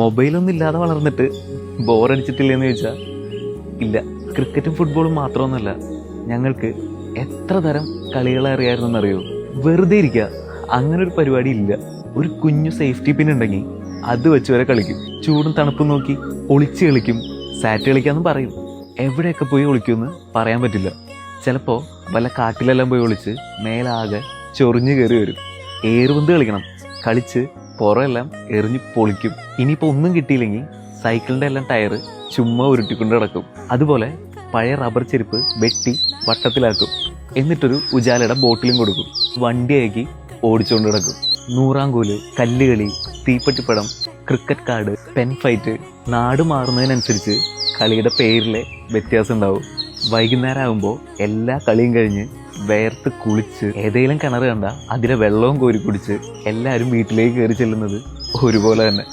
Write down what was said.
മൊബൈലൊന്നും ഇല്ലാതെ വളർന്നിട്ട് ബോറടിച്ചിട്ടില്ലെന്ന് ചോദിച്ചാൽ ഇല്ല. ക്രിക്കറ്റും ഫുട്ബോളും മാത്രമൊന്നുമല്ല, ഞങ്ങൾക്ക് എത്ര തരം കളികളെ അറിയാമായിരുന്നെന്നറിയോ? വെറുതെ ഇരിക്കുക, അങ്ങനെ ഒരു പരിപാടി ഇല്ല. ഒരു കുഞ്ഞു സേഫ്റ്റി പിൻ ഉണ്ടെങ്കിൽ അത് വെച്ച് വരെ കളിക്കും. ചൂടും തണുപ്പും നോക്കി ഒളിച്ച് കളിക്കും. സാറ്റ് കളിക്കാന്നും പറയും. എവിടെയൊക്കെ പോയി ഒളിക്കുമെന്ന് പറയാൻ പറ്റില്ല. ചിലപ്പോൾ വല്ല കാട്ടിലെല്ലാം പോയി ഒളിച്ച് മേലാകെ ചൊറിഞ്ഞു കയറി വരും. ഏറുപന്ത് കളിക്കണം. കളിച്ച് പുറമെല്ലാം എറിഞ്ഞ് പൊളിക്കും. ഇനിയിപ്പോൾ ഒന്നും കിട്ടിയില്ലെങ്കിൽ സൈക്കിളിൻ്റെ എല്ലാം ടയർ ചുമ്മാ ഉരുട്ടിക്കൊണ്ട് കിടക്കും. അതുപോലെ പഴയ റബ്ബർ ചെരുപ്പ് വെട്ടി വട്ടത്തിലാക്കും. എന്നിട്ടൊരു ഉജാലയുടെ ബോട്ടിലും കൊടുക്കും. വണ്ടിയാക്കി ഓടിച്ചുകൊണ്ട് കിടക്കും. നൂറാങ്കോല്, കല്ലുകളി, തീപ്പെട്ടിപ്പടം, ക്രിക്കറ്റ് കാർഡ്, പെൻ ഫൈറ്റ്. നാട് മാറുന്നതിനനുസരിച്ച് കളിയുടെ പേരിലെ വ്യത്യാസം ഉണ്ടാവും. വൈകുന്നേരം ആകുമ്പോൾ എല്ലാ കളിയും കഴിഞ്ഞ് വേർത്ത് കുളിച്ച് ഏതെങ്കിലും കിണർ കണ്ട അതിലെ വെള്ളവും കോരി കുടിച്ച് എല്ലാവരും വീട്ടിലേക്ക് കയറി ചെല്ലുന്നത് ഒരുപോലെ തന്നെ.